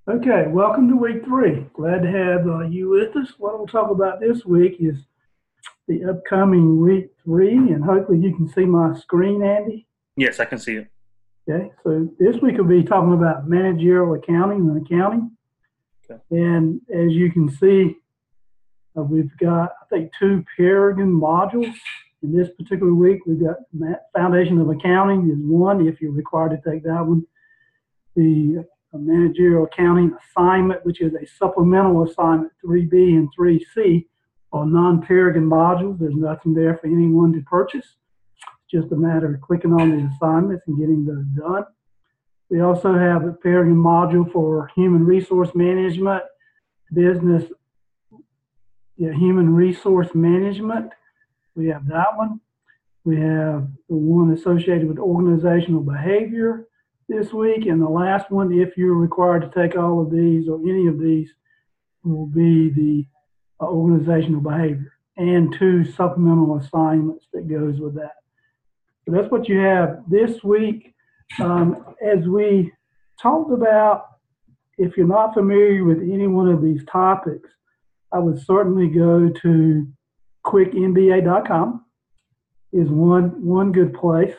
Okay, welcome to week three. Glad to have you with us. What we'll talk about this week is the upcoming week three, and hopefully you can see my screen, Andy. Yes, I can see it. Okay, so this week we'll be talking about managerial accounting and accounting. Okay. And as you can see, we've got, I think, two Peregrine modules. In this particular week, we've got Foundation of Accounting is one, if you're required to take that one. The managerial accounting assignment, which is a supplemental assignment, 3B and 3C, are non-Peregrine modules. There's nothing there for anyone to purchase. It's just a matter of clicking on the assignments and getting those done. We also have a Peregrine module for human resource management, business, human resource management. We have that one. We have the one associated with organizational behavior this week. And the last one, if you're required to take all of these or any of these, will be the organizational behavior and two supplemental assignments that goes with that. So that's what you have this week. As we talked about, if you're not familiar with any one of these topics, I would certainly go to quickmba.com is one good place.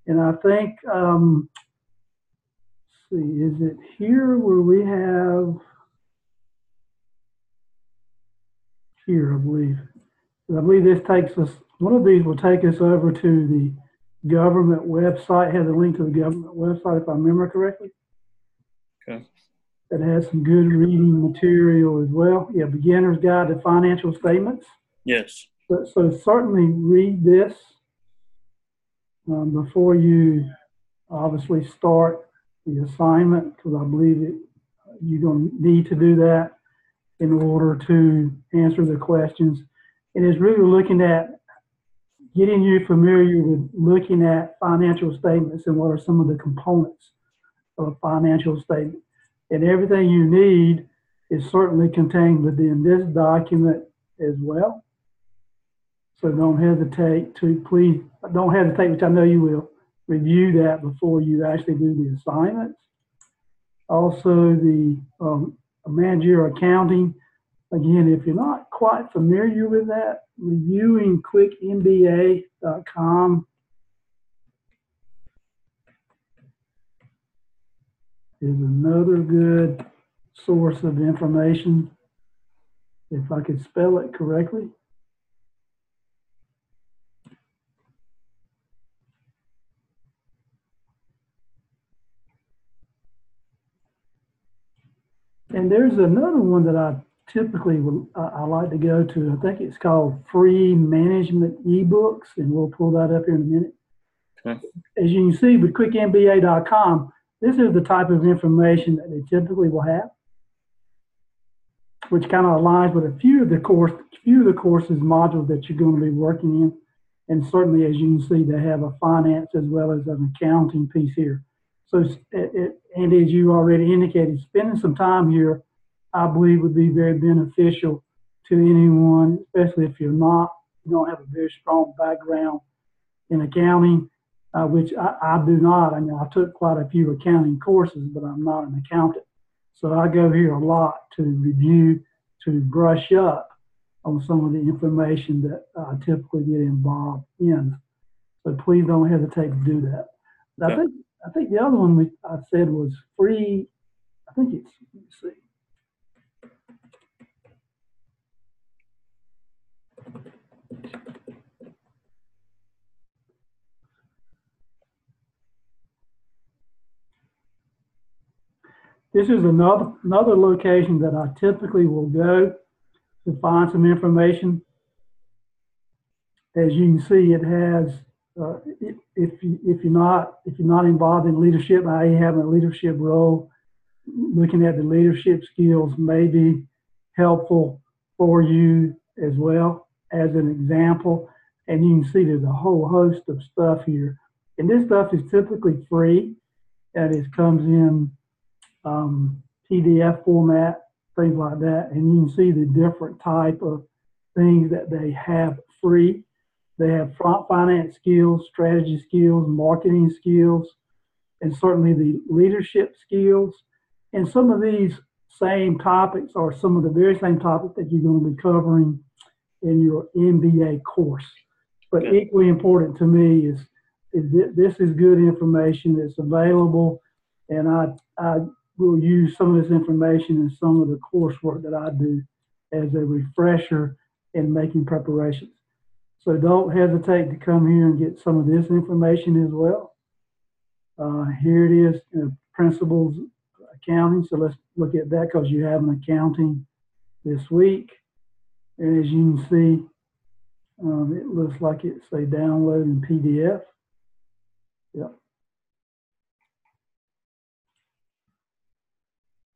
And I think, see, is it here where we have, here, I believe. I believe this takes us, one of these will take us over to the government website, has a link to the government website, if I remember correctly. Okay. That has some good reading material as well. Yeah, Beginner's Guide to Financial Statements. Yes. So certainly read this before you obviously start the assignment, because I believe you're going to need to do that in order to answer the questions. And it's really looking at getting you familiar with looking at financial statements and what are some of the components of a financial statement. And everything you need is certainly contained within this document as well. So don't hesitate, which I know you will, review that before you actually do the assignments. Also, the managerial accounting. Again, if you're not quite familiar with that, reviewing quickmba.com is another good source of information, if I could spell it correctly. And there's another one that I typically I like to go to. I think it's called Free Management eBooks, and we'll pull that up here in a minute. Okay. As you can see with quickmba.com, this is the type of information that they typically will have, which kind of aligns with a few of the courses modules that you're going to be working in. And certainly, as you can see, they have a finance as well as an accounting piece here. So, and as you already indicated, spending some time here, I believe, would be very beneficial to anyone, especially if you don't have a very strong background in accounting, which I do not. I mean, I took quite a few accounting courses, but I'm not an accountant. So I go here a lot to review, to brush up on some of the information that I typically get involved in. So please don't hesitate to do that. Okay. I think the other one I said was free. I think it's, let's see. This is another location that I typically will go to find some information. As you can see, it has if you're not involved in leadership, i.e. having a leadership role, looking at the leadership skills may be helpful for you as well as an example. And you can see there's a whole host of stuff here. And this stuff is typically free, and it comes in PDF format, things like that. And you can see the different type of things that they have free. They have finance skills, strategy skills, marketing skills, and certainly the leadership skills. And some of these same topics are some of the very same topics that you're going to be covering in your MBA course. But Okay. equally important to me is this is good information that's available, and I will use some of this information in some of the coursework that I do as a refresher in making preparations. So don't hesitate to come here and get some of this information as well. Here it is, principles accounting. So let's look at that because you have an accounting this week. And as you can see, it looks like it's a download in PDF. Yep.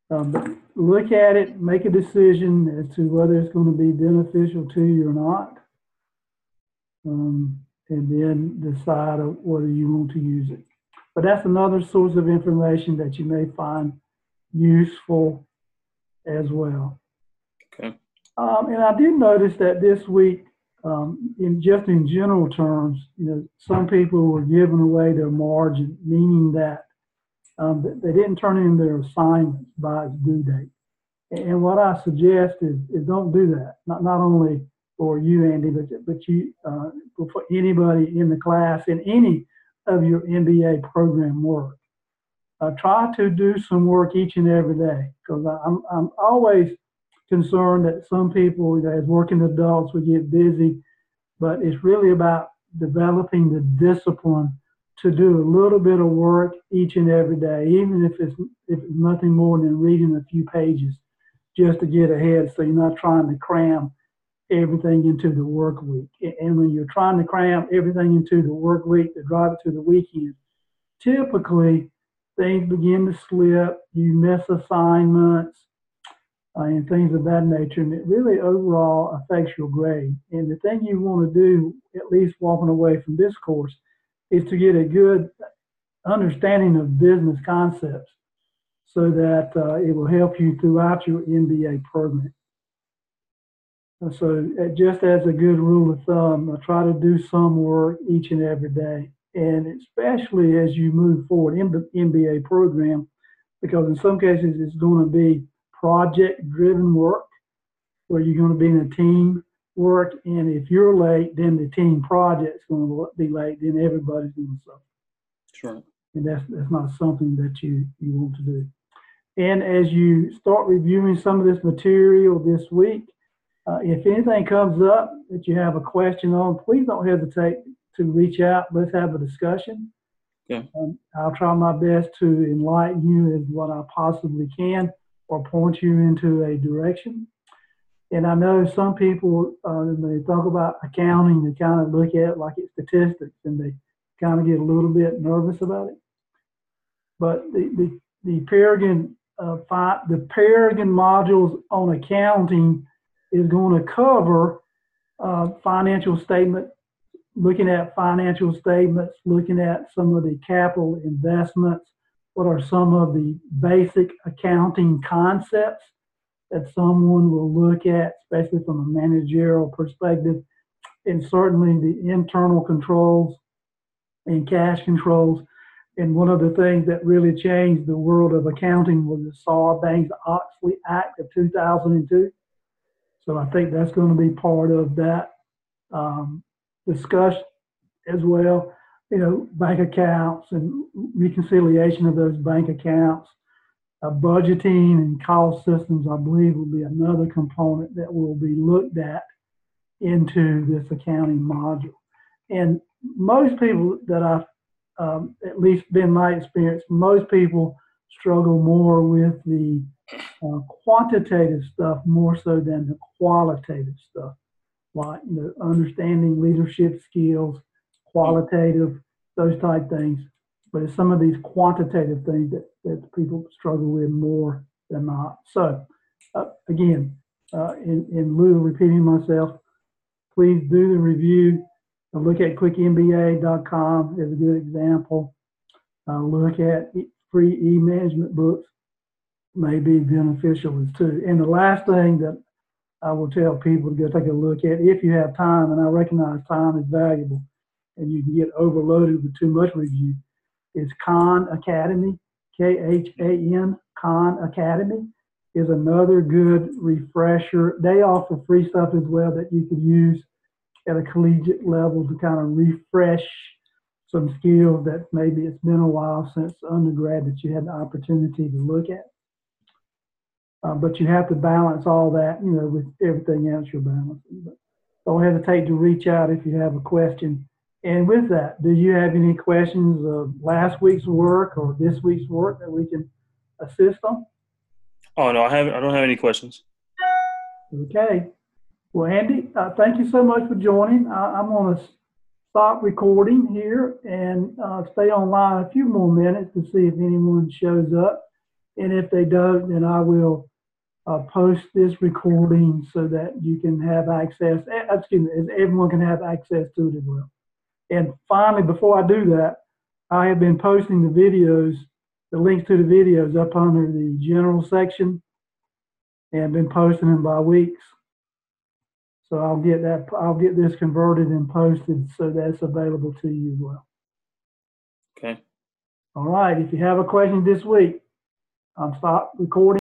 But look at it, make a decision as to whether it's going to be beneficial to you or not. And then decide whether you want to use it. But that's another source of information that you may find useful as well. Okay. And I did notice that this week, in general terms, some people were giving away their margin, meaning that they didn't turn in their assignments by its due date. And what I suggest is don't do that. Not only for you, Andy, but you for anybody in the class in any of your MBA program work. Try to do some work each and every day, because I'm always concerned that some people, as working adults, we get busy, but it's really about developing the discipline to do a little bit of work each and every day, even if it's nothing more than reading a few pages, just to get ahead, so you're not trying to cram everything into the work week. And when you're trying to cram everything into the work week to drive it to the weekend, typically things begin to slip, you miss assignments, and things of that nature, and it really overall affects your grade. And the thing you want to do, at least walking away from this course, is to get a good understanding of business concepts so that it will help you throughout your MBA program. So just as a good rule of thumb, try to do some work each and every day, and especially as you move forward in the MBA program, because in some cases it's going to be project-driven work where you're going to be in a team work, and if you're late, then the team project's going to be late, then everybody's going to suffer. Sure. And that's not something that you want to do. And as you start reviewing some of this material this week, if anything comes up that you have a question on, please don't hesitate to reach out. Let's have a discussion. Yeah. I'll try my best to enlighten you as what I possibly can, or point you into a direction. And I know some people, when they talk about accounting, they kind of look at it like it's statistics, and they kind of get a little bit nervous about it. But the Peregrine modules on accounting is going to cover financial statement, looking at financial statements, looking at some of the capital investments, what are some of the basic accounting concepts that someone will look at, especially from a managerial perspective, and certainly the internal controls and cash controls. And one of the things that really changed the world of accounting was the Sarbanes-Oxley Act of 2002. So I think that's going to be part of that discussion as well. Bank accounts and reconciliation of those bank accounts, budgeting and cost systems, I believe, will be another component that will be looked at into this accounting module. And most people that I've, at least been my experience, most people struggle more with the quantitative stuff more so than the qualitative stuff, like understanding leadership skills, qualitative, those type things. But it's some of these quantitative things that people struggle with more than not. So again, in lieu of repeating myself, please do the review. Look at quickmba.com as a good example. Look at free e-management books, may be beneficial as too. And the last thing that I will tell people to go take a look at, if you have time, and I recognize time is valuable and you can get overloaded with too much review, is Khan Academy, Khan Khan Academy is another good refresher. They offer free stuff as well that you could use at a collegiate level to kind of refresh some skills that maybe it's been a while since undergrad that you had the opportunity to look at. But you have to balance all that, with everything else you're balancing. But don't hesitate to reach out if you have a question. And with that, do you have any questions of last week's work or this week's work that we can assist on? Oh no, I don't have any questions. Okay. Well, Andy, thank you so much for joining. I'm going to stop recording here and stay online a few more minutes to see if anyone shows up. And if they don't, then I will post this recording so that you can have access, everyone can have access to it as well. And finally, before I do that, I have been posting the videos, the links to the videos up under the general section and been posting them by weeks. So I'll get this converted and posted so that's available to you as well. Okay. All right. If you have a question this week, stop recording.